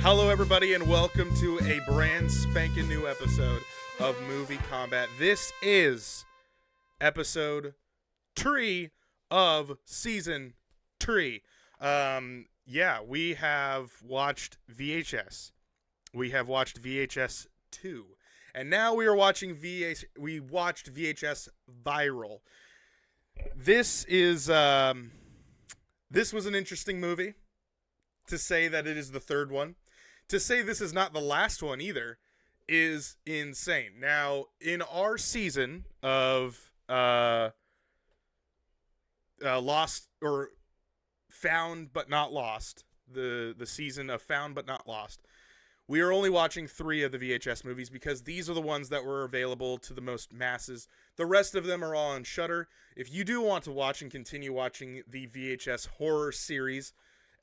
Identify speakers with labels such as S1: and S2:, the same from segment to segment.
S1: Hello, everybody, and welcome to a brand spanking new episode of MovieKombat. This is episode 3 of season 3. We have watched VHS. We have watched VHS 2, and now we are watching We watched VHS Viral. This was an interesting movie. To say that it is the third one, to say this is not the last one either, is insane. Now, in our season of Lost, or Found But Not Lost, the season of Found But Not Lost, we are only watching 3 of the VHS movies because these are the ones that were available to the most masses. The rest of them are all on Shudder. If you do want to watch and continue watching the VHS horror series,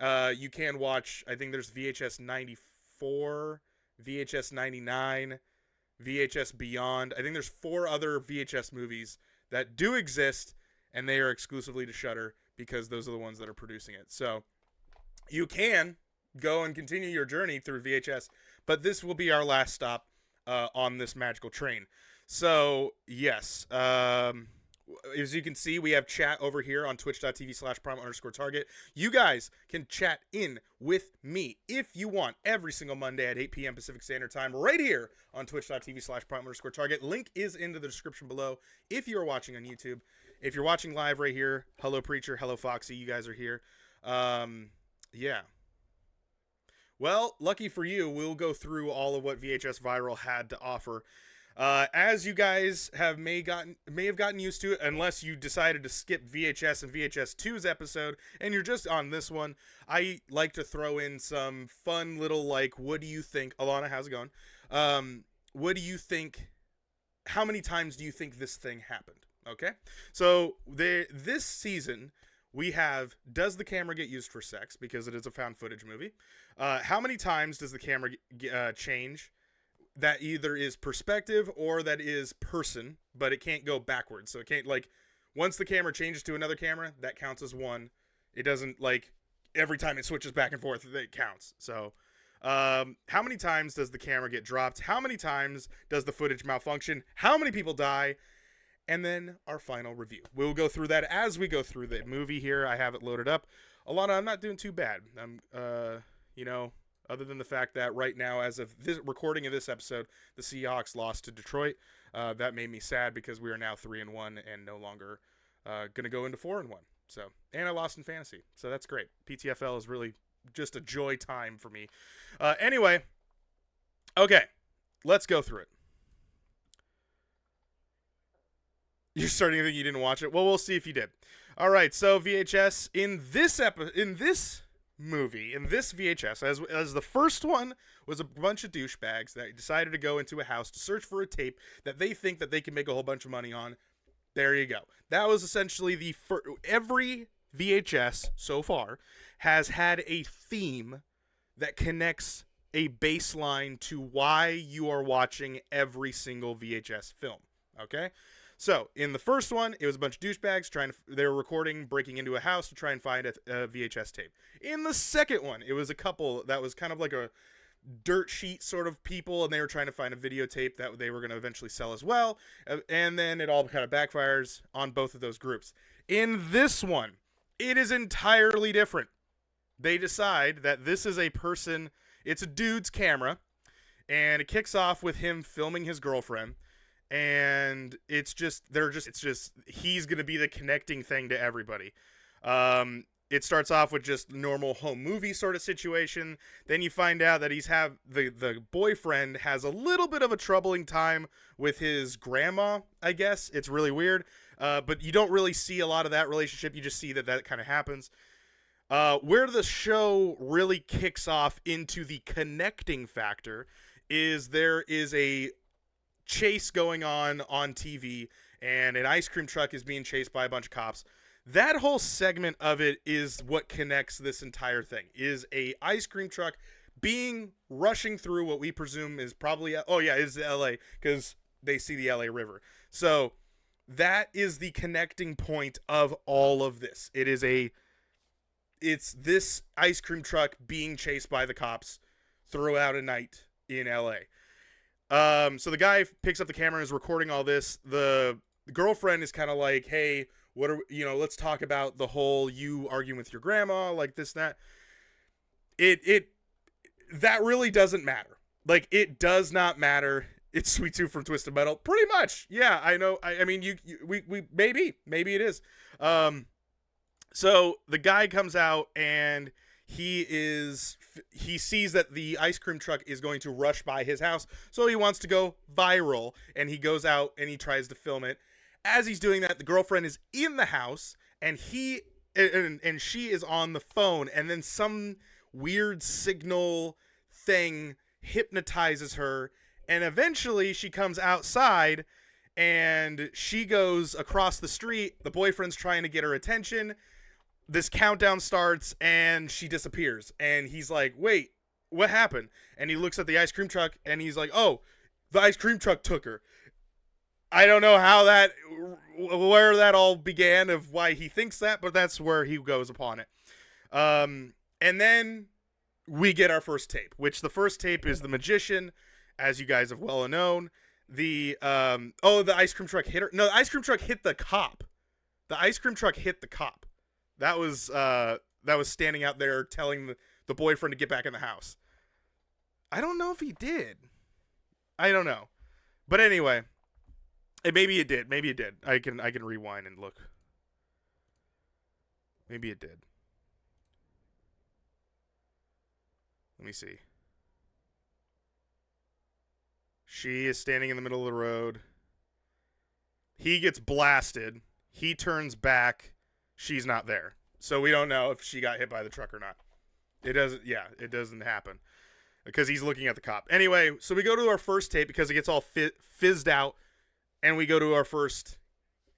S1: you can watch, I think there's VHS 94, VHS 99, VHS Beyond. I think there's 4 other VHS movies that do exist, and they are exclusively to Shudder because those are the ones that are producing it. So you can go and continue your journey through VHS, but this will be our last stop on this magical train. So, yes, as you can see, we have chat over here on twitch.tv/Primal_Target. You guys can chat in with me if you want every single Monday at 8 p.m. Pacific Standard Time right here on twitch.tv/Primal_Target. Link is in the description below if you're watching on YouTube. If you're watching live right here, hello Preacher, hello Foxy, you guys are here. Yeah. Well, lucky for you, we'll go through all of what VHS Viral had to offer. As you guys may have gotten used to it, unless you decided to skip VHS and VHS 2's episode, and you're just on this one, I like to throw in some fun little, what do you think? Alana, how's it going? What do you think? How many times do you think this thing happened? Okay, so this season we have, does the camera get used for sex? Because it is a found footage movie. How many times does the camera change? That either is perspective or that is person, but it can't go backwards. So it can't, once the camera changes to another camera, that counts as one. It doesn't, every time it switches back and forth, it counts. So, how many times does the camera get dropped? How many times does the footage malfunction? How many people die? And then our final review. We'll go through that as we go through the movie here. I have it loaded up. Alana, I'm not doing too bad. I'm, other than the fact that right now, as of this recording of this episode, the Seahawks lost to Detroit. That made me sad because we are now 3-1 and no longer going to go into 4-1. So, and I lost in fantasy. So that's great. PTFL is really just a joy time for me. Anyway, okay, let's go through it. You're starting to think you didn't watch it? Well, we'll see if you did. All right, so VHS in this movie, in this VHS, as the first one was a bunch of douchebags that decided to go into a house to search for a tape that they think that they can make a whole bunch of money on. There you go. That was essentially every VHS so far has had a theme that connects a baseline to why you are watching every single VHS film. Okay? So, in the first one, it was a bunch of douchebags they were recording, breaking into a house to try and find a VHS tape. In the second one, it was a couple that was kind of like a dirt sheet sort of people, and they were trying to find a videotape that they were going to eventually sell as well, and then it all kind of backfires on both of those groups. In this one, it is entirely different. They decide that this is it's a dude's camera, and it kicks off with him filming his girlfriend. And he's going to be the connecting thing to everybody. It starts off with just normal home movie sort of situation. Then you find out that the boyfriend has a little bit of a troubling time with his grandma, I guess. It's really weird. But you don't really see a lot of that relationship. You just see that kind of happens. Where the show really kicks off into the connecting factor is there is a chase going on TV, and an ice cream truck is being chased by a bunch of cops. That whole segment of it is what connects this entire thing, is a ice cream truck being rushing through what we presume is probably is LA, because they see the LA River. So that is the connecting point of all of this. It's this ice cream truck being chased by the cops throughout a night in LA. So the guy picks up the camera and is recording all this. The girlfriend is kind of like, hey, let's talk about the whole you arguing with your grandma, like this, that. That really doesn't matter. Like, it does not matter. It's Sweet Tooth from Twisted Metal. Pretty much. Yeah, I know. I mean, maybe it is. So the guy comes out and he sees that the ice cream truck is going to rush by his house. So he wants to go viral, and he goes out and he tries to film it. As he's doing that, the girlfriend is in the house, and she is on the phone, and then some weird signal thing hypnotizes her, and eventually she comes outside and she goes across the street. The boyfriend's trying to get her attention. This countdown starts and she disappears, and he's like, wait, what happened? And he looks at the ice cream truck and he's like, oh, the ice cream truck took her. I don't know where that all began, of why he thinks that, but that's where he goes upon it. And then we get our first tape, which the first tape is The Magician, as you guys have well known. The ice cream truck hit her. No, the ice cream truck hit the cop. The ice cream truck hit the cop. That was standing out there telling the boyfriend to get back in the house. I don't know if he did. I don't know. But anyway, maybe it did. Maybe it did. I can rewind and look. Maybe it did. Let me see. She is standing in the middle of the road. He gets blasted. He turns back. She's not there. So we don't know if she got hit by the truck or not. It doesn't happen. Because he's looking at the cop. Anyway, so we go to our first tape because it gets all fizzed out. And we go to our first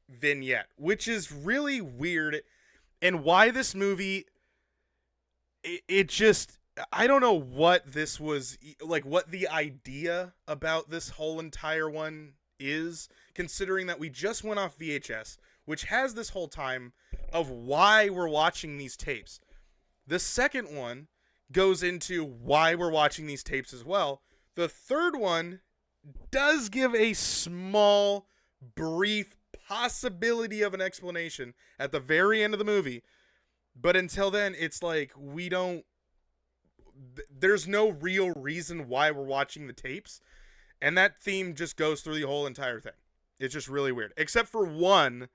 S1: vignette, which is really weird. And why this movie, it just, I don't know what this was, like what the idea about this whole entire one is, considering that we just went off VHS, which has this whole time of why we're watching these tapes. The second one goes into why we're watching these tapes as well. The third one does give a small, brief possibility of an explanation at the very end of the movie. But until then, it's like there's no real reason why we're watching the tapes. And that theme just goes through the whole entire thing. It's just really weird. Except for one.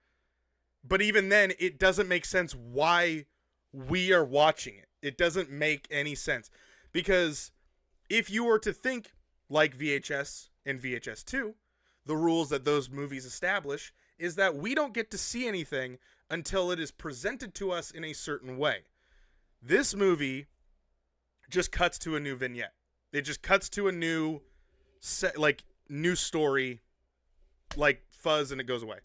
S1: But even then, it doesn't make sense why we are watching it. It doesn't make any sense. Because if you were to think like VHS and VHS 2, the rules that those movies establish is that we don't get to see anything until it is presented to us in a certain way. This movie just cuts to a new vignette. It just cuts to a new new story, like fuzz, and it goes away.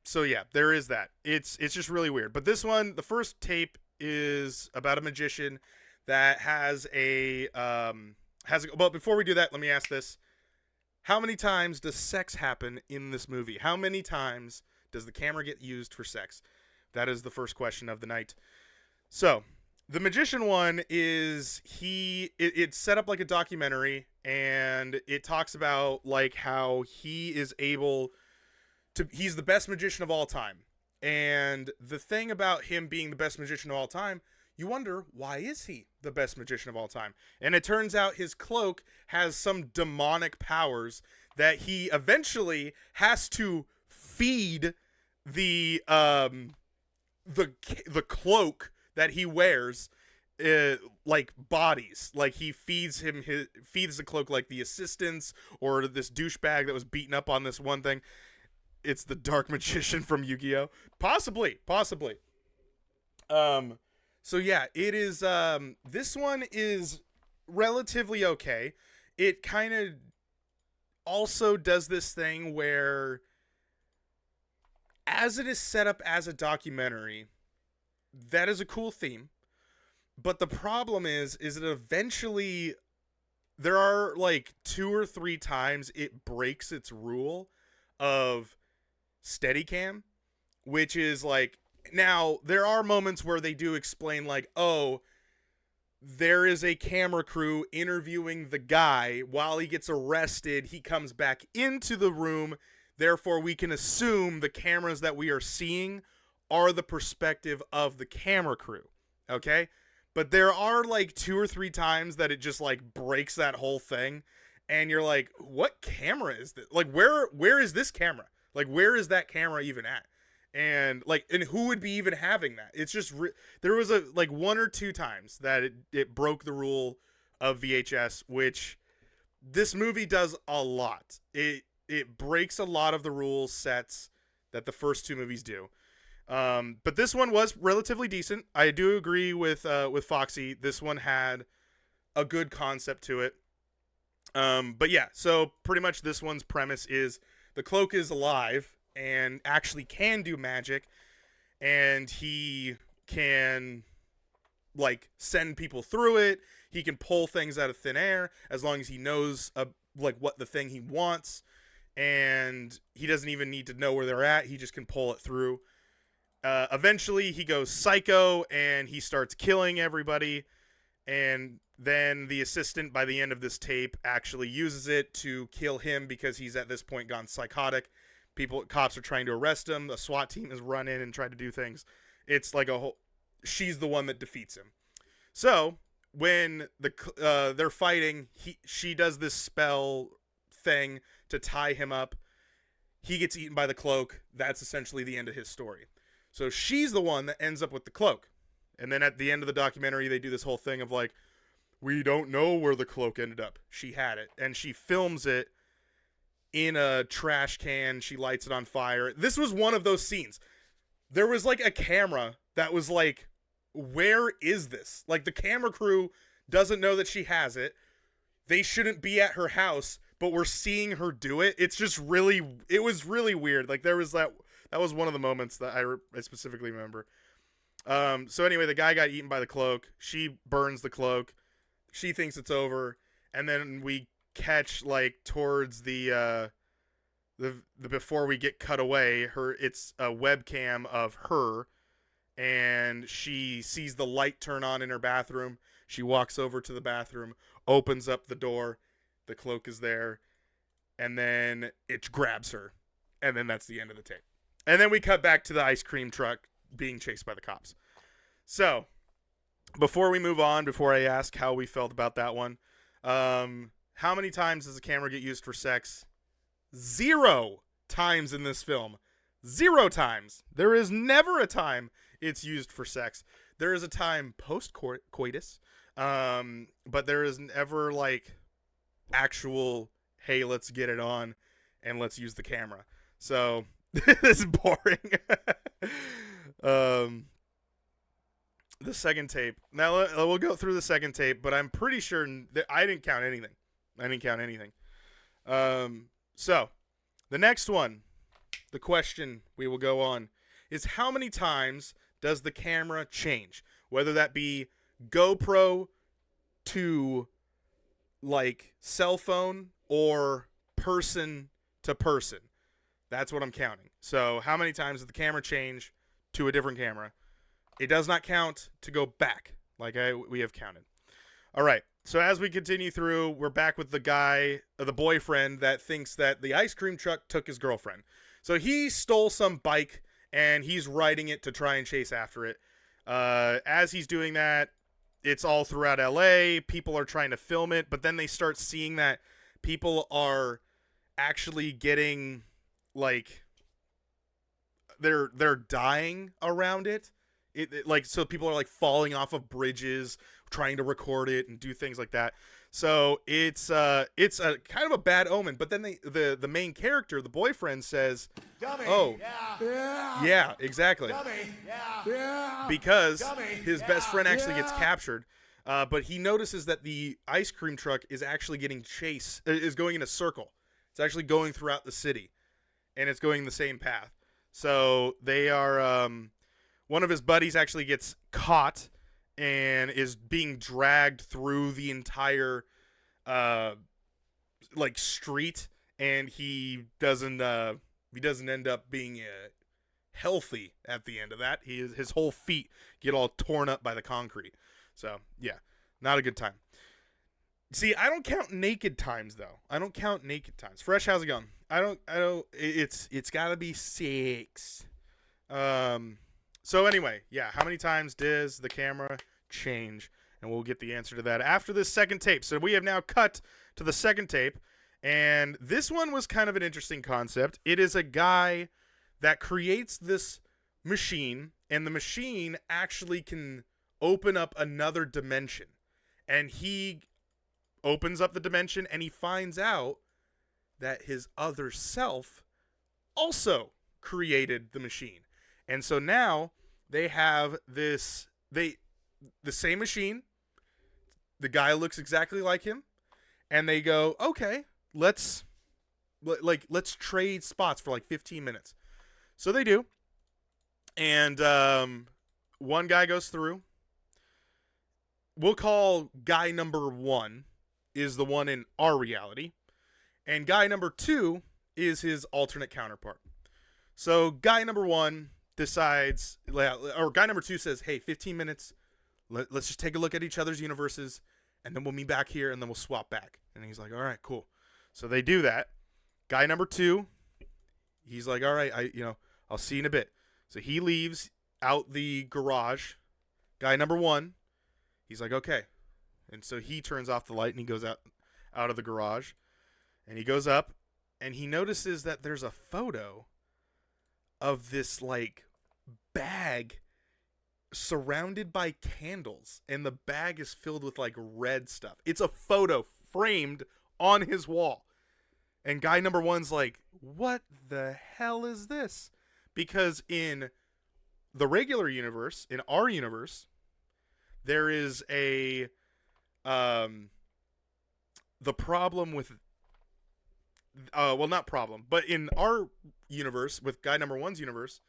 S1: So yeah, there is that. It's just really weird. But this one, the first tape is about a magician that has a but before we do that, let me ask this. How many times does sex happen in this movie? How many times does the camera get used for sex? That is the first question of the night. So, the magician one is it's set up like a documentary, and it talks about like how he is able to, he's the best magician of all time. And the thing about him being the best magician of all time, you wonder, why is he the best magician of all time? And it turns out his cloak has some demonic powers that he eventually has to feed the cloak that he wears like bodies. Like he feeds the cloak like the assistants or this douchebag that was beaten up on this one thing. It's the Dark Magician from Yu-Gi-Oh! Possibly. So yeah, it is, this one is relatively okay. It kind of also does this thing where, as it is set up as a documentary, that is a cool theme. But the problem is it eventually, there are like 2 or 3 times it breaks its rule of Steadicam, which is like, now there are moments where they do explain like, oh, there is a camera crew interviewing the guy while he gets arrested. He comes back into the room. Therefore, we can assume the cameras that we are seeing are the perspective of the camera crew. Okay? But there are like 2 or 3 times that it just like breaks that whole thing. And you're like, what camera is this? Like, where is this camera? Like, where is that camera even at? And like, and who would be even having that? It's just there was a like 1 or 2 times that it broke the rule of VHS, which this movie does a lot. It breaks a lot of the rule sets that the first 2 movies do. But this one was relatively decent. I do agree with Foxy. This one had a good concept to it. But yeah, so pretty much this one's premise is the cloak is alive and actually can do magic, and he can like send people through it. He can pull things out of thin air as long as he knows like what the thing he wants, and he doesn't even need to know where they're at. He just can pull it through. Eventually he goes psycho and he starts killing everybody, and then the assistant by the end of this tape actually uses it to kill him because he's at this point gone psychotic. Cops are trying to arrest him. The SWAT team has run in and tried to do things. It's like she's the one that defeats him. So when they're fighting, she does this spell thing to tie him up. He gets eaten by the cloak. That's essentially the end of his story. So she's the one that ends up with the cloak. And then at the end of the documentary, they do this whole thing of like, we don't know where the cloak ended up. She had it. And she films it in a trash can. She lights it on fire. This was one of those scenes. There was like a camera that was like, where is this? Like, the camera crew doesn't know that she has it. They shouldn't be at her house, but we're seeing her do it. It's just really, it was really weird. Like, there was that was one of the moments that I specifically remember. So anyway, the guy got eaten by the cloak. She burns the cloak. She thinks it's over. And then we catch like towards the before we get cut away, it's a webcam of her, and she sees the light turn on in her bathroom. She walks over to the bathroom, opens up the door, the cloak is there, and then it grabs her, and then that's the end of the tape. And then we cut back to the ice cream truck being chased by the cops. So before we move on, before I ask how we felt about that one, how many times does the camera get used for sex? 0 times in this film. 0 times. There is never a time it's used for sex. There is a time post-coitus, but there is never like actual, hey, let's get it on and let's use the camera. So this is boring. The second tape. Now we'll go through the second tape, but I'm pretty sure that I didn't count anything. So the next one, the question we will go on is, how many times does the camera change? Whether that be GoPro to like cell phone or person to person. That's what I'm counting. So how many times does the camera change to a different camera? It does not count to go back like we have counted. All right. So as we continue through, we're back with the guy, the boyfriend that thinks that the ice cream truck took his girlfriend. So he stole some bike and he's riding it to try and chase after it. As he's doing that, it's all throughout LA. People are trying to film it, but then they start seeing that people are actually getting like they're dying around it. Like, so people are like falling off of bridges trying to record it and do things like that. So it's a kind of a bad omen. But then the main character, the boyfriend, says, "Dummy, "Oh, yeah, exactly, dummy, yeah, because dummy, his best friend actually gets captured." But he notices that the ice cream truck is actually getting chased, is going in a circle. It's actually going throughout the city, and it's going the same path. So they are. One of his buddies actually gets caught, and is being dragged through the entire like street, and he doesn't end up being healthy at the end of that. His whole feet get all torn up by the concrete. So yeah, not a good time. See, I don't count naked times though. I don't count naked times. Fresh, how's it going? I don't. It's got to be 6. So anyway, yeah. How many times does the camera change? And we'll get the answer to that after this second tape. So we have now cut to the second tape, and this one was kind of an interesting concept. It is a guy that creates this machine, and the machine actually can open up another dimension. And he opens up the dimension, and he finds out that his other self also created the machine. And so now they have the same machine. The guy looks exactly like him, and they go, okay, let's trade spots for like 15 minutes. So they do. And one guy goes through. We'll call guy number 1 is the one in our reality, and guy number 2 is his alternate counterpart. So guy number 1 decides, or guy number 2 says, hey, 15 minutes, let's just take a look at each other's universes, and then we'll meet back here, and then we'll swap back. And he's like, all right, cool. So they do that. Guy number 2, he's like, all right, I'll see you in a bit. So he leaves out the garage. Guy number 1, he's like, okay. And so he turns off the light, and he goes out of the garage, and he goes up, and he notices that there's a photo of this like bag surrounded by candles, and the bag is filled with like red stuff. It's a photo framed on his wall. And guy number 1's like, what the hell is this? Because in the regular universe, in our universe, there is a the problem with not problem, but in our universe, with guy number 1's universe,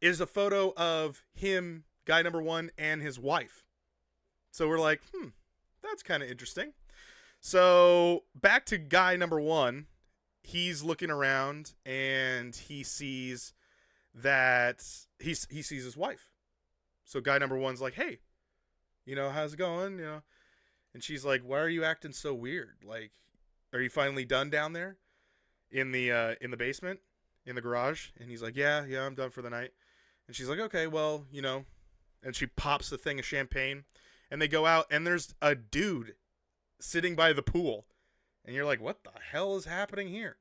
S1: is a photo of him, guy number 1, and his wife. So we're like, that's kind of interesting. So back to guy number 1, he's looking around, and he sees that he sees his wife. So guy number 1's like, hey, how's it going? And she's like, why are you acting so weird? Like, are you finally done down there in the basement, in the garage? And he's like, yeah, I'm done for the night. And she's like, okay, well, and she pops the thing of champagne, and they go out, and there's a dude sitting by the pool. And you're like, what the hell is happening here?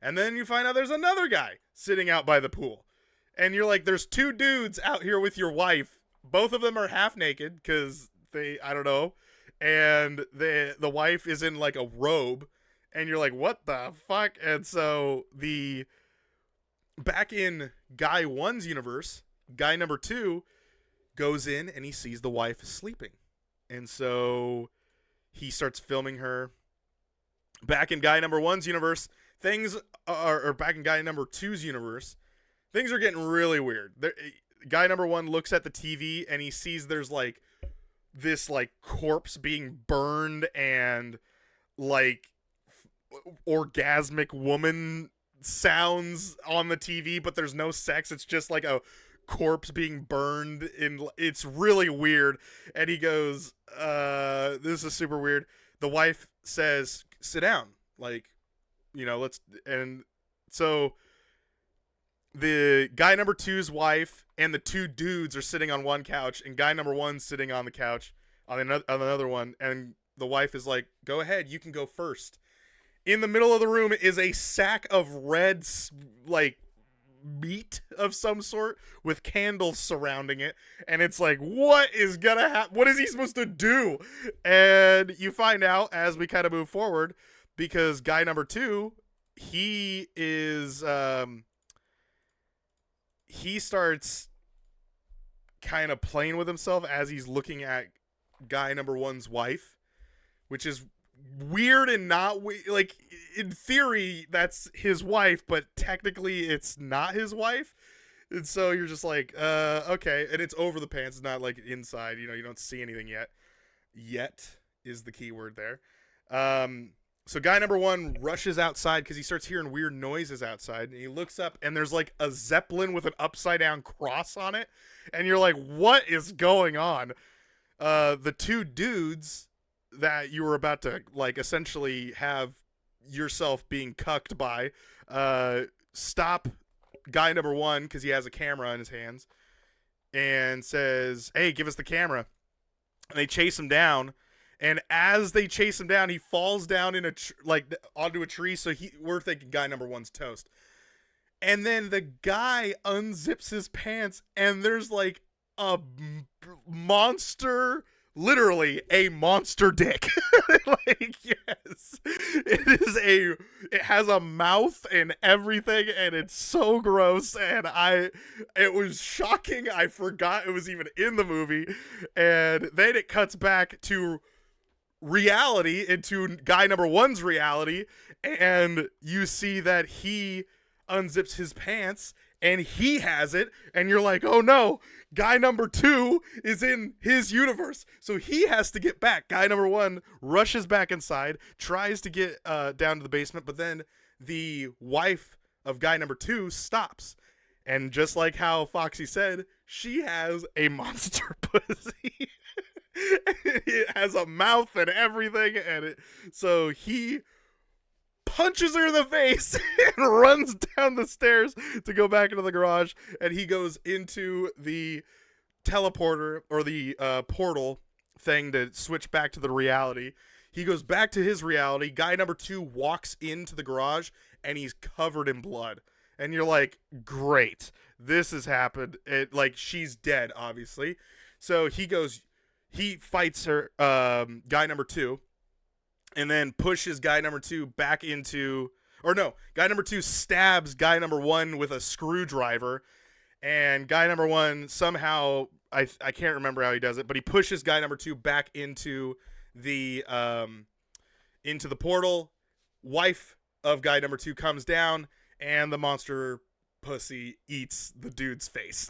S1: And then you find out there's another guy sitting out by the pool. And you're like, there's 2 dudes out here with your wife. Both of them are half naked because I don't know. And the wife is in like a robe, and you're like, what the fuck? And so back in guy 1's universe, guy number 2 goes in, and he sees the wife sleeping. And so he starts filming her. Back in guy number 1's universe, or back in guy number 2's universe, things are getting really weird. Guy number 1 looks at the TV, and he sees there's like this like corpse being burned, and like orgasmic woman sounds on the TV, but there's no sex. It's just like a corpse being burned it's really weird. And he goes, this is super weird. The wife says, sit down, like, let's. And so the guy number 2's wife and the 2 dudes are sitting on one couch, and guy number 1's sitting on the couch on another one. And the wife is like, go ahead, you can go first. In the middle of the room is a sack of red, like, meat of some sort with candles surrounding it. And it's like, what is gonna happen? What is he supposed to do? And you find out as we kind of move forward, because guy number 2, he is, he starts kind of playing with himself as he's looking at guy number 1's wife, which is weird and not like, in theory that's his wife, but technically it's not his wife. And so you're just like, okay. And it's over the pants. It's not like inside. You don't see anything yet. Yet is the key word there. So guy number one rushes outside because he starts hearing weird noises outside. And he looks up and there's like a Zeppelin with an upside down cross on it. And you're like, what is going on? The two dudes that you were about to like essentially have yourself being cucked by, stop guy number one because he has a camera in his hands and says, hey, give us the camera. And they chase him down, and as they chase him down, he falls down in onto a tree. So we're thinking guy number one's toast. And then the guy unzips his pants, and there's like a monster, literally a monster dick. Like, yes, it has a mouth and everything, and it's so gross. And it was shocking. I forgot it was even in the movie. And then it cuts back to reality, into guy number one's reality. And you see that he unzips his pants and he has it, and you're like, oh no, guy number two is in his universe, so he has to get back. Guy number one rushes back inside, tries to get down to the basement, but then the wife of guy number two stops, and just like how Foxy said, she has a monster pussy. It has a mouth and everything, and so he punches her in the face and runs down the stairs to go back into the garage, and he goes into the teleporter or the portal thing to switch back to the reality. He goes back to his reality. Guy number two walks into the garage, and he's covered in blood. And you're like, great, this has happened. She's dead, obviously. So he fights her, guy number two, and then pushes guy number two back into, or no, guy number two stabs guy number one with a screwdriver, and guy number one somehow, I can't remember how he does it, but he pushes guy number two back into the portal. Wife of guy number two comes down, and the monster pussy eats the dude's face.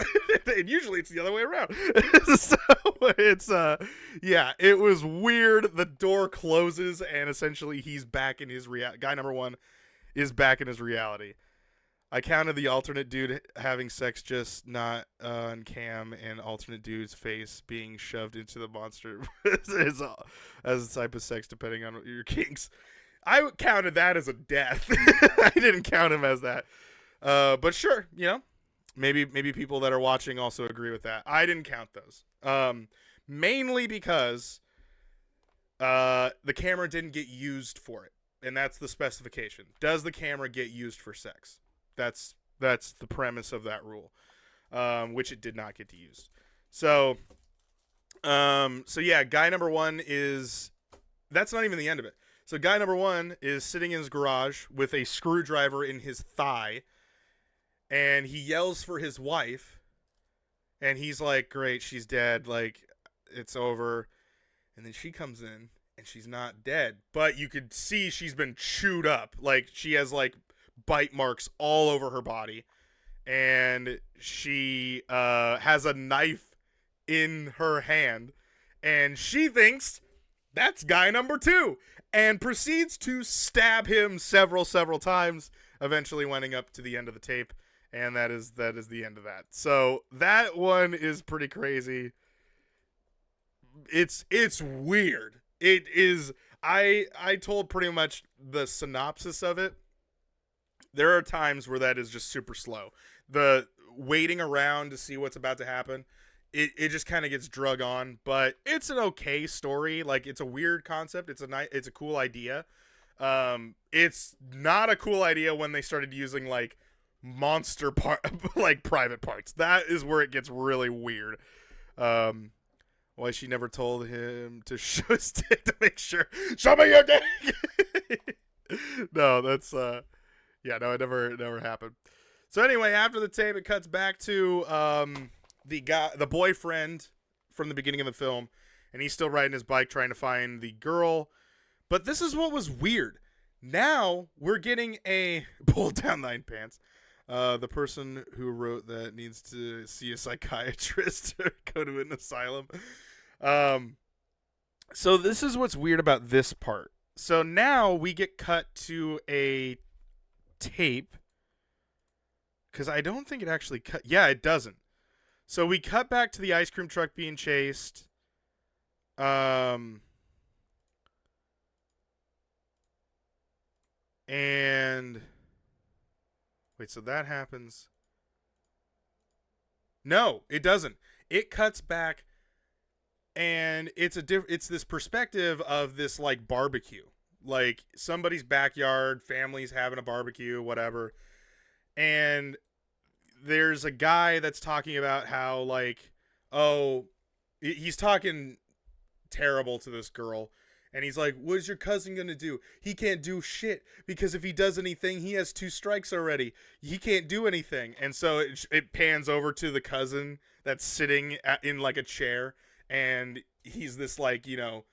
S1: And usually it's the other way around. So it's it was weird. The door closes, and essentially he's back in his guy number one is back in his reality. I counted the alternate dude having sex just not on cam, and alternate dude's face being shoved into the monster as a type of sex, depending on your kinks. I counted that as a death. I didn't count him as that. But sure, maybe people that are watching also agree with that. I didn't count those. Mainly because the camera didn't get used for it, and that's the specification. Does the camera get used for sex? That's the premise of that rule, which it did not get to use. So yeah, guy number one that's not even the end of it. So guy number one is sitting in his garage with a screwdriver in his thigh, and he yells for his wife, and he's like, great, she's dead, like, it's over. And then she comes in, and she's not dead, but you could see she's been chewed up. Like, she has, like, bite marks all over her body, and she has a knife in her hand, and she thinks that's guy number two, and proceeds to stab him several times, eventually winding up to the end of the tape. And that is the end of that. So that one is pretty crazy. It's weird. It is. I told pretty much the synopsis of it. There are times where that is just super slow. The waiting around to see what's about to happen, it just kind of gets drug on. But it's an okay story. Like, it's a weird concept. It's a cool idea. It's not a cool idea when they started using like monster like private parts. That is where it gets really weird. Why she never told him to show his dick to make sure. Show me your dick. No, that's it never happened. So anyway, after the tape, it cuts back to the boyfriend from the beginning of the film, and he's still riding his bike trying to find the girl. But this is what was weird. Now we're getting a pull down 9 pants. The person who wrote that needs to see a psychiatrist or go to an asylum. So this is what's weird about this part. So now we get cut to a tape. Because I don't think it actually cut. Yeah, it doesn't. So we cut back to the ice cream truck being chased. And wait, so that happens. No, it doesn't. It cuts back, and it's this perspective of this like barbecue, like somebody's backyard, family's having a barbecue, whatever. And there's a guy that's talking about how like, oh, he's talking terrible to this girl. And he's like, what is your cousin going to do? He can't do shit because if he does anything, he has 2 strikes already. He can't do anything. And so it pans over to the cousin that's sitting in like a chair. And he's this like, you know,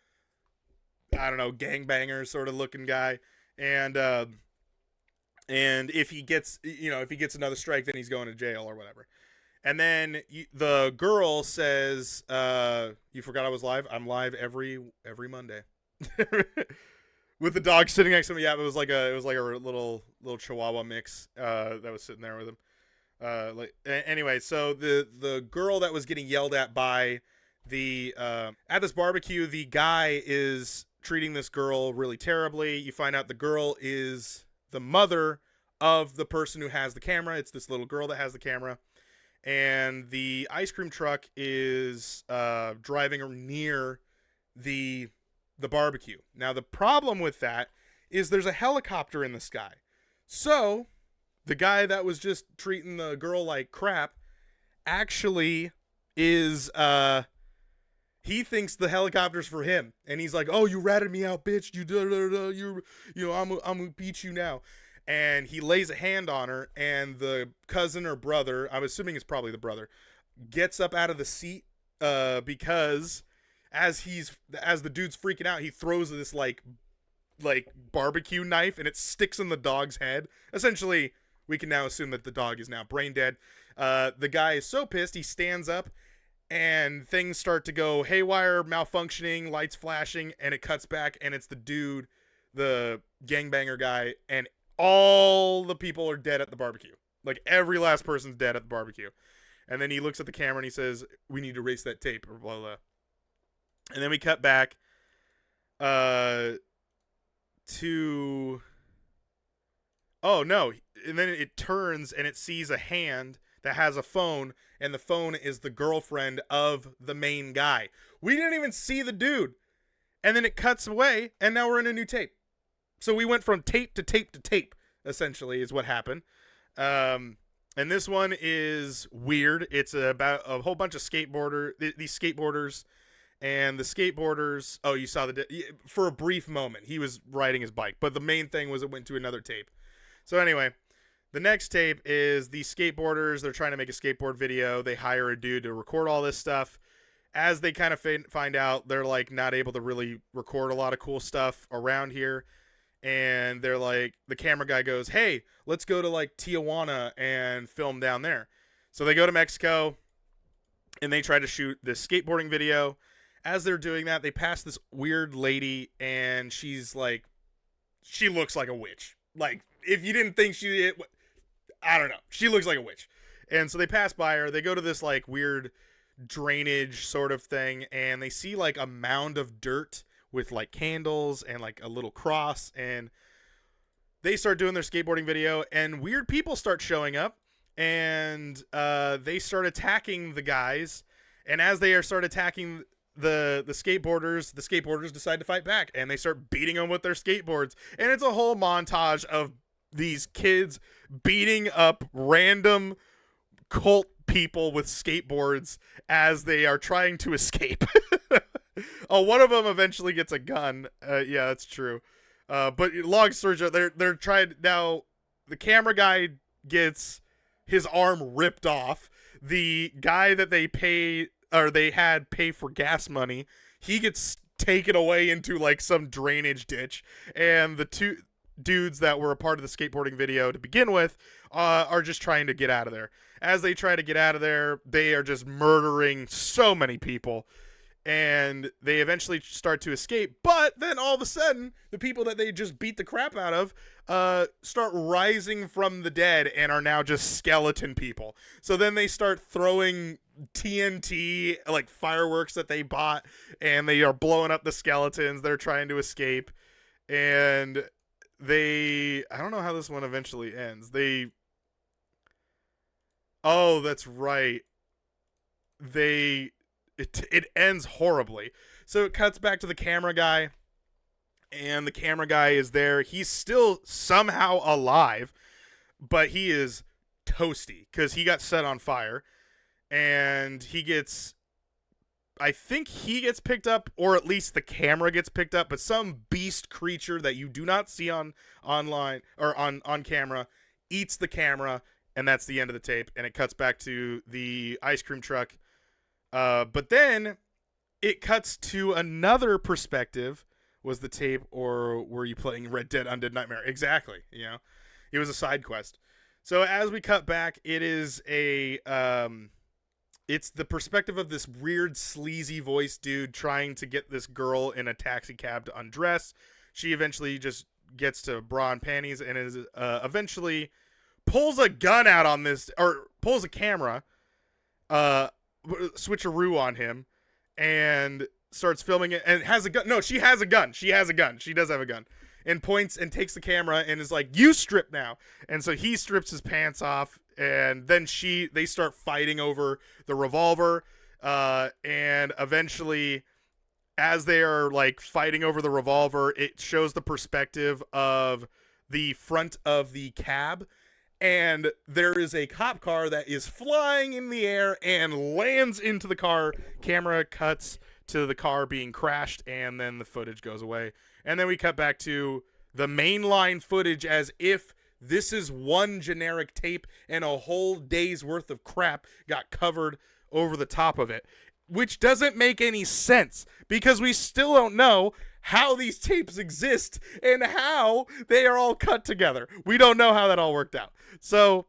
S1: I don't know, gangbanger sort of looking guy. And if he gets, you know, if he gets another strike, then he's going to jail or whatever. And then the girl says, you forgot I was live? I'm live every Monday. With the dog sitting next to me. Yeah, it was like a little Chihuahua mix that was sitting there with him. Anyway, so the girl that was getting yelled at by the at this barbecue, the guy is treating this girl really terribly. You find out the girl is the mother of the person who has the camera. It's this little girl that has the camera. And the ice cream truck is driving near the barbecue. Now, the problem with that is there's a helicopter in the sky. So, the guy that was just treating the girl like crap actually is, he thinks the helicopter's for him. And he's like, oh, you ratted me out, bitch. I'm gonna beat you now. And he lays a hand on her, and the cousin or brother, I'm assuming it's probably the brother, gets up out of the seat because as the dude's freaking out, he throws this like barbecue knife, and it sticks in the dog's head. Essentially, we can now assume that the dog is now brain dead. The guy is so pissed, he stands up, and things start to go haywire, malfunctioning, lights flashing, and it cuts back, and it's the dude, the gangbanger guy, and all the people are dead at the barbecue. Like, every last person's dead at the barbecue. And then he looks at the camera and he says, we need to erase that tape, or blah, blah. And then we cut back to... Oh, no. And then it turns and it sees a hand that has a phone, and the phone is the girlfriend of the main guy. We didn't even see the dude. And then it cuts away, and now we're in a new tape. So we went from tape to tape to tape, essentially, is what happened. And this one is weird. It's about a whole bunch of these skateboarders. And the skateboarders, oh, you saw for a brief moment, he was riding his bike. But the main thing was it went to another tape. So anyway, the next tape is these skateboarders. They're trying to make a skateboard video. They hire a dude to record all this stuff. As they kind of find out, they're like not able to really record a lot of cool stuff around here. And they're like, the camera guy goes, hey, let's go to like Tijuana and film down there. So they go to Mexico and they try to shoot this skateboarding video. As they're doing that, they pass this weird lady, and she's like, she looks like a witch. Like, if you didn't think I don't know. She looks like a witch. And so they pass by her. They go to this like weird drainage sort of thing, and they see like a mound of dirt with like candles and like a little cross, and they start doing their skateboarding video, and weird people start showing up, and they start attacking the guys. And as they start attacking the skateboarders decide to fight back, and they start beating them with their skateboards. And it's a whole montage of these kids beating up random cult people with skateboards as they are trying to escape. Oh, one of them eventually gets a gun. Yeah, that's true. But long story short, they're trying now. The camera guy gets his arm ripped off. The guy that they had pay for gas money, he gets taken away into like some drainage ditch, and the dudes that were a part of the skateboarding video to begin with are just trying to get out of there. As they try to get out of there, they are just murdering so many people. And they eventually start to escape. But then all of a sudden, the people that they just beat the crap out of start rising from the dead and are now just skeleton people. So then they start throwing TNT, like fireworks that they bought, and they are blowing up the skeletons. They're trying to escape. And I don't know how this one eventually ends. Oh, that's right. It ends horribly. So it cuts back to the camera guy, and the camera guy is there. He's still somehow alive, but he is toasty because he got set on fire, and I think he gets picked up, or at least the camera gets picked up, but some beast creature that you do not see online or on camera eats the camera, and that's the end of the tape, and it cuts back to the ice cream truck. But then it cuts to another perspective. Was the tape, or were you playing Red Dead Undead Nightmare? Exactly. You know, it was a side quest. So as we cut back, it is it's the perspective of this weird, sleazy voice dude trying to get this girl in a taxi cab to undress. She eventually just gets to bra and panties and is eventually pulls a gun out on this, or pulls a camera, switcheroo on him, and starts filming it, and has a gun. No, she has a gun. She does have a gun, and points and takes the camera and is like, "You strip now." And so he strips his pants off, and then they start fighting over the revolver, and eventually, as they are like fighting over the revolver, it shows the perspective of the front of the cab. And there is a cop car that is flying in the air and lands into the car. Camera cuts to the car being crashed, and then the footage goes away. And then we cut back to the mainline footage as if this is one generic tape and a whole day's worth of crap got covered over the top of it, which doesn't make any sense because we still don't know how these tapes exist and how they are all cut together. We don't know how that all worked out. So,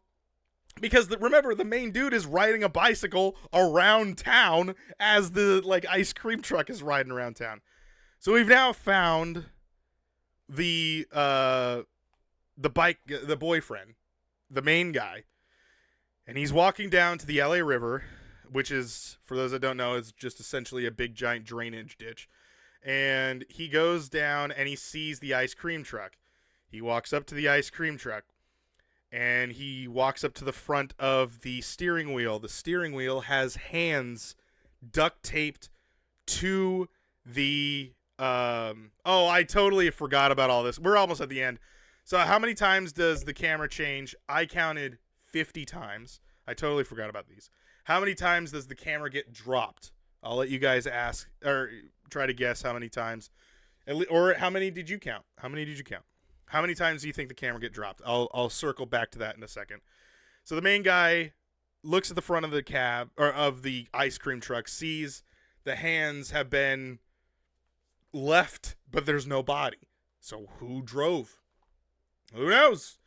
S1: because remember, the main dude is riding a bicycle around town as the like ice cream truck is riding around town. So we've now found the boyfriend, the main guy, and he's walking down to the LA River, which is, for those that don't know, is just essentially a big giant drainage ditch. And he goes down and he sees the ice cream truck. He walks up to the ice cream truck, and he walks up to the front of the steering wheel. The steering wheel has hands duct taped to the I totally forgot about all this. We're almost at the end. So how many times does the camera change? I counted 50 times. I totally forgot about these. How many times does the camera get dropped? I'll let you guys ask or try to guess how many times. Or how many did you count? How many times do you think the camera get dropped? I'll circle back to that in a second. So the main guy looks at the front of the cab, or of the ice cream truck, sees the hands have been left, but there's no body. So who drove? Who knows?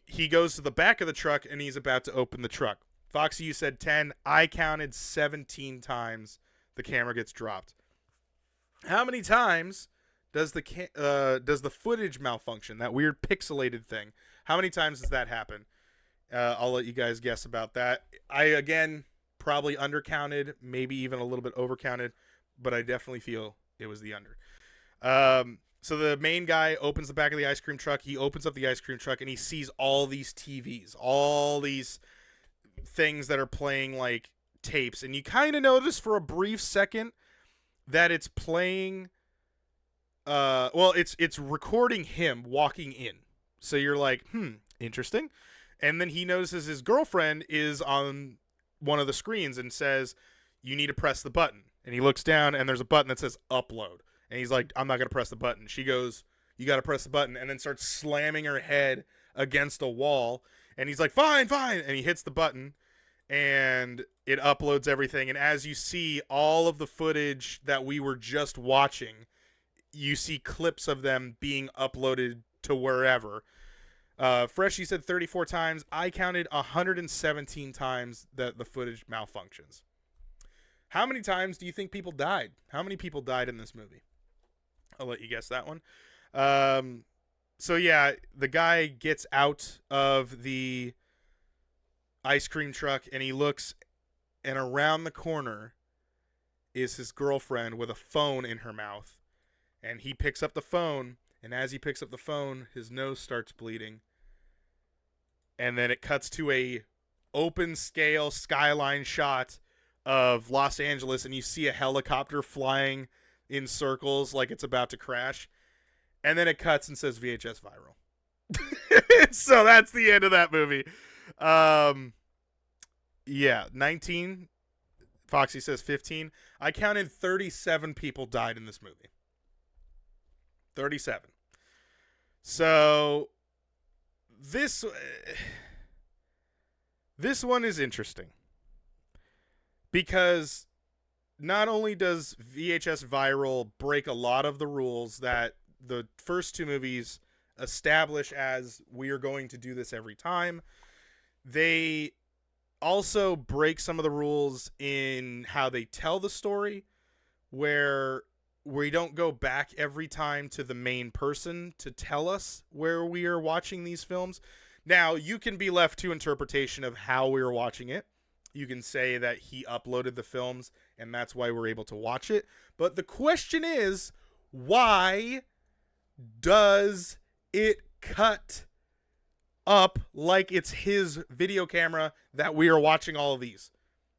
S1: He goes to the back of the truck and he's about to open the truck. Foxy, you said 10. I counted 17 times the camera gets dropped. How many times does the footage malfunction, that weird pixelated thing, how many times does that happen? I'll let you guys guess about that. I, again, probably undercounted, maybe even a little bit overcounted, but I definitely feel it was the under. So the main guy opens the back of the ice cream truck. He opens up the ice cream truck, and he sees all these TVs, all these things that are playing like tapes. And you kind of notice for a brief second that it's playing... it's recording him walking in. So you're like, interesting. And then he notices his girlfriend is on one of the screens and says, you need to press the button. And he looks down and there's a button that says upload. And he's like, I'm not going to press the button. She goes, you got to press the button. And then starts slamming her head against a wall. And he's like, fine. And he hits the button and it uploads everything. And as you see all of the footage that we were just watching, you see clips of them being uploaded to wherever. Freshie said 34 times. I counted 117 times that the footage malfunctions. How many times do you think people died? How many people died in this movie? I'll let you guess that one. So yeah, the guy gets out of the ice cream truck and he looks, and around the corner is his girlfriend with a phone in her mouth. And he picks up the phone, and as he picks up the phone, his nose starts bleeding. And then it cuts to a open scale skyline shot of Los Angeles, and you see a helicopter flying in circles like it's about to crash. And then it cuts and says VHS viral. So that's the end of that movie. Yeah, 19. Foxy says 15. I counted 37 people died in this movie. 37. So this one is interesting because not only does VHS viral break a lot of the rules that the first two movies establish as we are going to do this every time, they also break some of the rules in how they tell the story, where we don't go back every time to the main person to tell us where we are watching these films. Now, you can be left to interpretation of how we were watching it. You can say that he uploaded the films and that's why we're able to watch it. But the question is, why does it cut up like it's his video camera that we are watching all of these?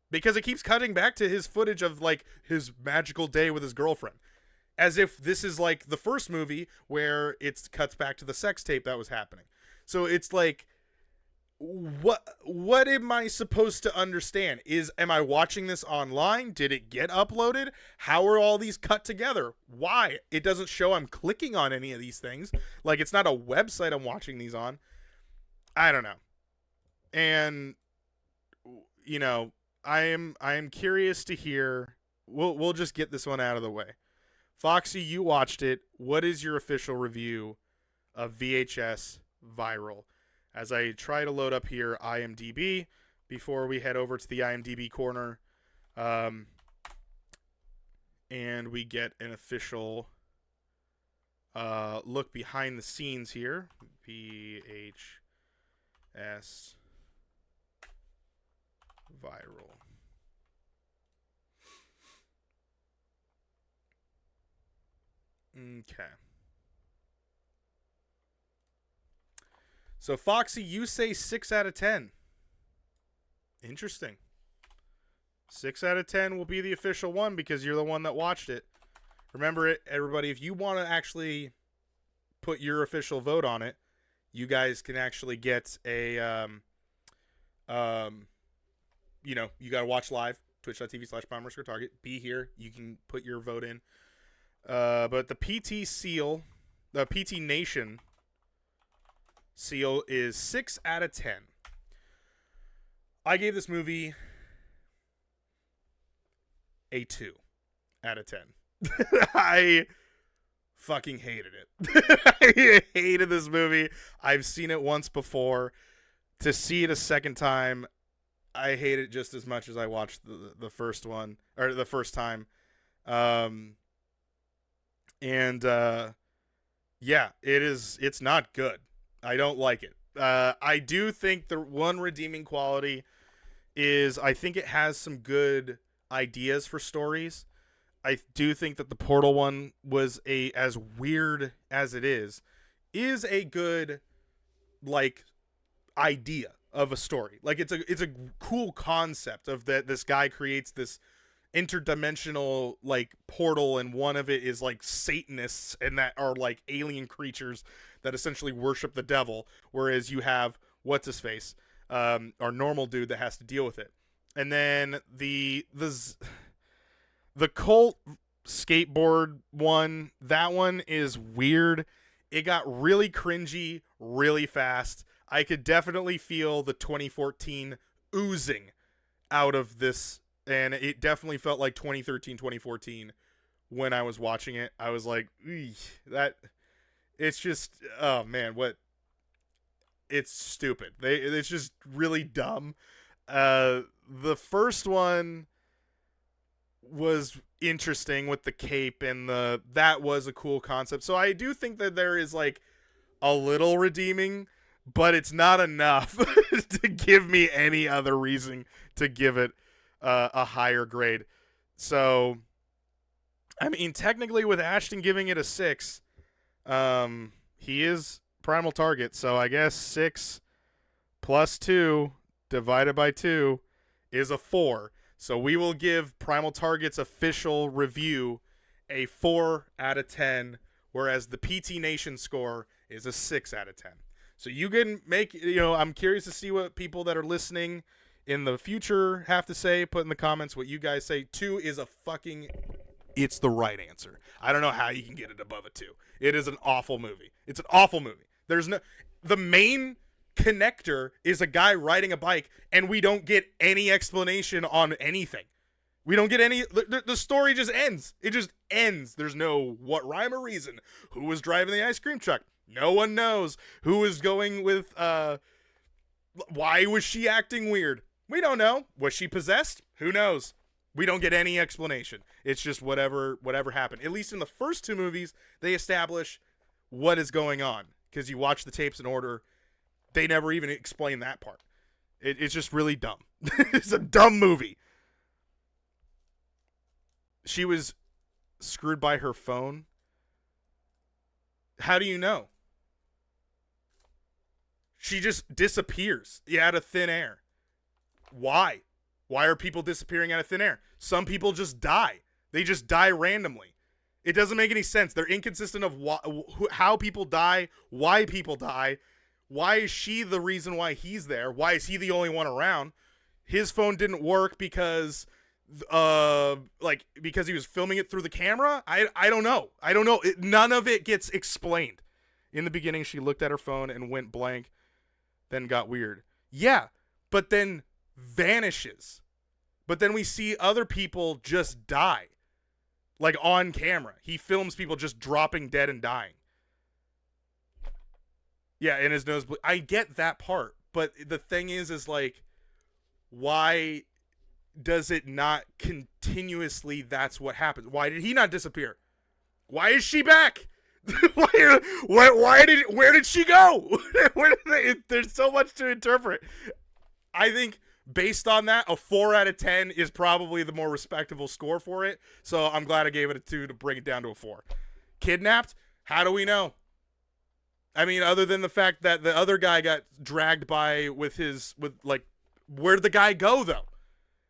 S1: Because it keeps cutting back to his footage of like his magical day with his girlfriend, as if this is like the first movie where it cuts back to the sex tape that was happening. So it's like, what am I supposed to understand? Am I watching this online? Did it get uploaded? How are all these cut together? Why? It doesn't show I'm clicking on any of these things. Like, it's not a website I'm watching these on. I don't know. And, you know, I am curious to hear. We'll just get this one out of the way. Foxy, you watched it. What is your official review of VHS Viral? As I try to load up here IMDb before we head over to the IMDb corner, and we get an official look behind the scenes here. VHS Viral. Okay. So, Foxy, you say 6 out of 10. Interesting. 6 out of 10 will be the official one because you're the one that watched it. Remember it, everybody, if you want to actually put your official vote on it, you guys can actually get a, you know, you got to watch live, twitch.tv/Primal_Target. Be here. You can put your vote in. But the PT seal, the PT Nation seal is 6 out of 10. I gave this movie a 2 out of 10. I fucking hated it. I hated this movie. I've seen it once before. To see it a second time, I hate it just as much as I watched the first one, or the first time. Yeah, it's not good. I don't like it. I do think the one redeeming quality is I think it has some good ideas for stories. I do think that the Portal one was as weird as it is a good, like, idea of a story. Like, it's a cool concept of that this guy creates this interdimensional, like, portal, and one of it is like Satanists and that are like alien creatures that essentially worship the devil, whereas you have what's his face, our normal dude that has to deal with it. And then the cult skateboard one, that one is weird. It got really cringy really fast. I could definitely feel the 2014 oozing out of this, and it definitely felt like 2013, 2014 when I was watching it. I was like, that It's just, oh man, what? It's stupid. It's just really dumb. The first one was interesting with the cape and that was a cool concept. So I do think that there is like a little redeeming, but it's not enough to give me any other reason to give it a higher grade. So, I mean, technically with Ashton giving it a 6, he is Primal Target. So I guess 6 plus 2 divided by 2 is a 4. So we will give Primal Target's official review a 4 out of 10, whereas the PT Nation score is a 6 out of 10. So you can make, I'm curious to see what people that are listening in the future have to say. Put in the comments what you guys say. 2 is it's the right answer. I don't know how you can get it above a 2. It is an awful movie. It's an awful movie. The main connector is a guy riding a bike, and we don't get any explanation on anything. We don't get any. The story just ends. It just ends. There's no what rhyme or reason. Who was driving the ice cream truck? No one knows. Who was going with? Why was she acting weird? We don't know. Was she possessed? Who knows? We don't get any explanation. It's just whatever happened. At least in the first 2 movies, they establish what is going on because you watch the tapes in order. They never even explain that part. It's just really dumb. It's a dumb movie. She was screwed by her phone. How do you know? She just disappears out of thin air. Why? Why are people disappearing out of thin air? Some people just die. They just die randomly. It doesn't make any sense. They're inconsistent of how people die, why people die. Why is she the reason why he's there? Why is he the only one around? His phone didn't work because he was filming it through the camera? I don't know. None of it gets explained. In the beginning, she looked at her phone and went blank, then got weird. Yeah, but then vanishes. But then we see other people just die. Like on camera. He films people just dropping dead and dying. Yeah, and his nose. I get that part, but the thing is like, why does it not continuously? That's what happens. Why did he not disappear? Why is she back? Where did she go? There's so much to interpret. I think based on that, a 4 out of 10 is probably the more respectable score for it. So I'm glad I gave it a 2 to bring it down to a 4. Kidnapped? How do we know? I mean, other than the fact that the other guy got dragged by where'd the guy go though?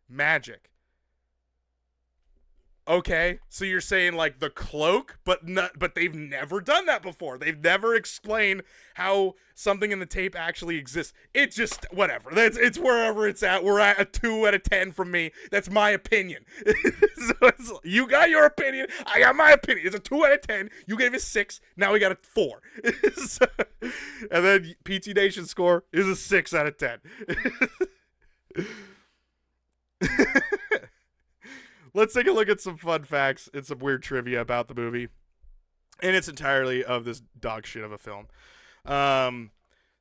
S1: Magic. Okay, so you're saying like the cloak, but they've never done that before. They've never explained how something in the tape actually exists. It just whatever. It's wherever it's at. We're at a 2 out of 10 from me. That's my opinion. So you got your opinion. I got my opinion. It's a 2 out of 10. You gave it 6. Now we got a 4. And then PT Nation score is a 6 out of 10. Let's take a look at some fun facts and some weird trivia about the movie in its entirety of this dog shit of a film.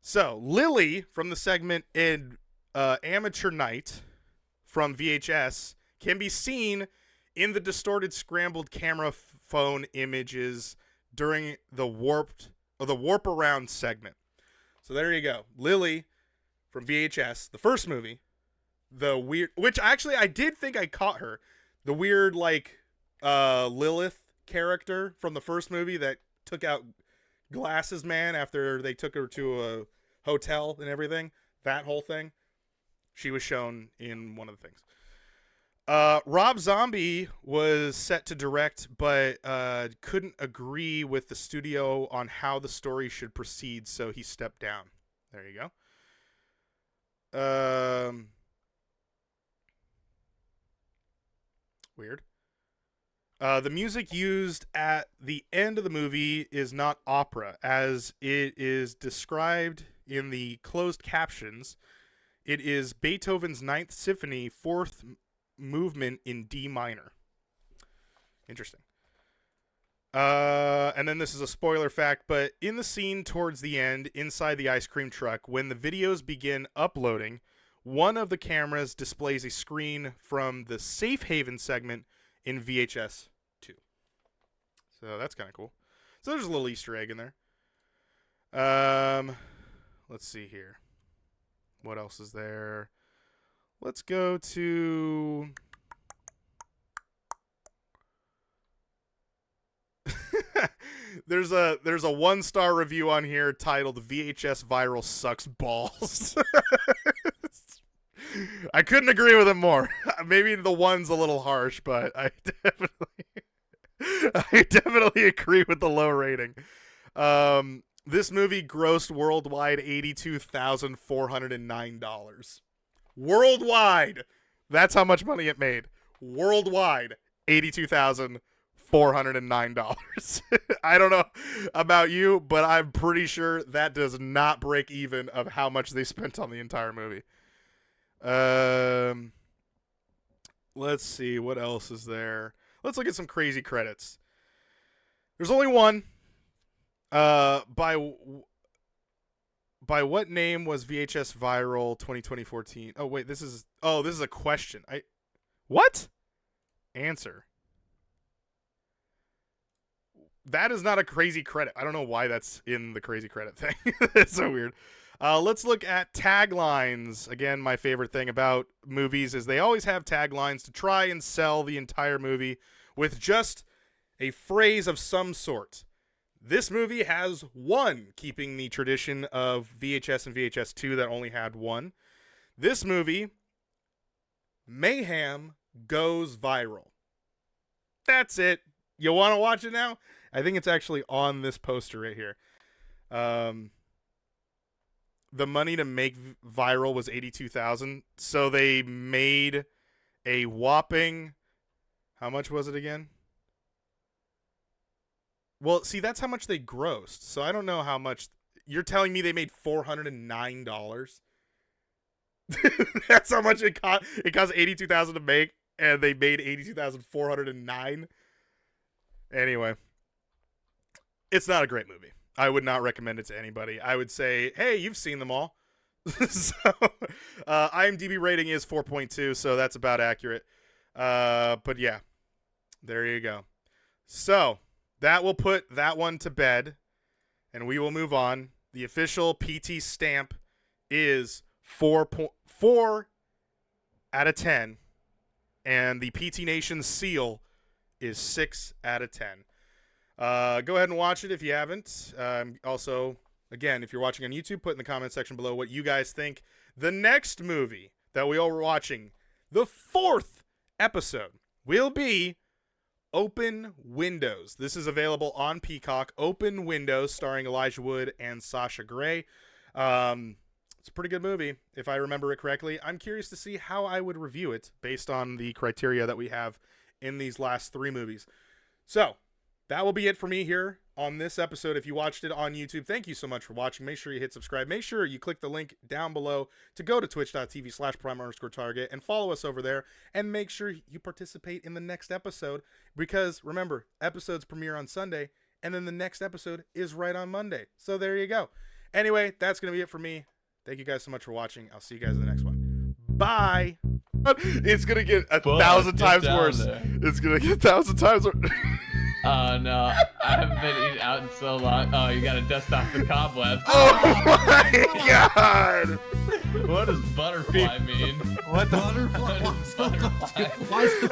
S1: So Lily from the segment in Amateur Night from VHS can be seen in the distorted scrambled camera phone images during the warp around segment. So there you go. Lily from VHS, the first movie, which actually I did think I caught her. The weird, Lilith character from the first movie that took out Glasses Man after they took her to a hotel and everything. That whole thing. She was shown in one of the things. Rob Zombie was set to direct, but couldn't agree with the studio on how the story should proceed, so he stepped down. There you go. Weird. The music used at the end of the movie is not opera, as it is described in the closed captions. It is Beethoven's Ninth Symphony, 4th movement in D minor. Interesting. And then this is a spoiler fact, but in the scene towards the end, inside the ice cream truck, when the videos begin uploading, one of the cameras displays a screen from the Safe Haven segment in VHS 2. So that's kind of cool. So there's a little Easter egg in there. Let's see here. What else is there? Let's go to... There's a 1-star review on here titled "VHS Viral Sucks Balls." I couldn't agree with him more. Maybe the one's a little harsh, but I definitely agree with the low rating. This movie grossed worldwide $82,409. Worldwide, that's how much money it made. Worldwide, $82,409. I don't know about you, but I'm pretty sure that does not break even of how much they spent on the entire movie. Let's see, what else is there? Let's look at some crazy credits. There's only one. By what name was VHS viral 2014? Oh wait, this is a question. What? Answer. That is not a crazy credit. I don't know why that's in the crazy credit thing. It's so weird. Let's look at taglines. Again, my favorite thing about movies is they always have taglines to try and sell the entire movie with just a phrase of some sort. This movie has one, keeping the tradition of VHS and VHS 2 that only had one. This movie, mayhem goes viral. That's it. You want to watch it now? I think it's actually on this poster right here. The money to make viral was $82,000, so they made a whopping... How much was it again? Well, see, that's how much they grossed, so I don't know how much... You're telling me they made $409? That's how much it cost. It cost $82,000 to make, and they made $82,409? Anyway. It's not a great movie. I would not recommend it to anybody. I would say, hey, you've seen them all. So, IMDb rating is 4.2, so that's about accurate. But yeah, there you go. So that will put that one to bed, and we will move on. The official PT stamp is 4 out of 10, and the PT Nation seal is 6 out of 10. Go ahead and watch it if you haven't. Also, again, if you're watching on YouTube, put in the comment section below what you guys think. The next movie that we all were watching, the 4th episode, will be Open Windows. This is available on Peacock. Open Windows, starring Elijah Wood and Sasha Grey. It's a pretty good movie, if I remember it correctly. I'm curious to see how I would review it based on the criteria that we have in these last 3 movies. So, that will be it for me here on this episode. If you watched it on YouTube, thank you so much for watching. Make sure you hit subscribe. Make sure you click the link down below to go to twitch.tv/Primal_Target and follow us over there. And make sure you participate in the next episode because, remember, episodes premiere on Sunday, and then the next episode is right on Monday. So there you go. Anyway, that's going to be it for me. Thank you guys so much for watching. I'll see you guys in the next one. Bye. It's going to get 1,000 times worse. It's going to get 1,000 times worse.
S2: Oh no, I haven't been eating out in so long. Oh, you gotta dust off the cobwebs.
S1: Oh my god!
S2: What does butterfly mean?
S3: What the butterfly?
S2: Butterfly.
S3: Why is the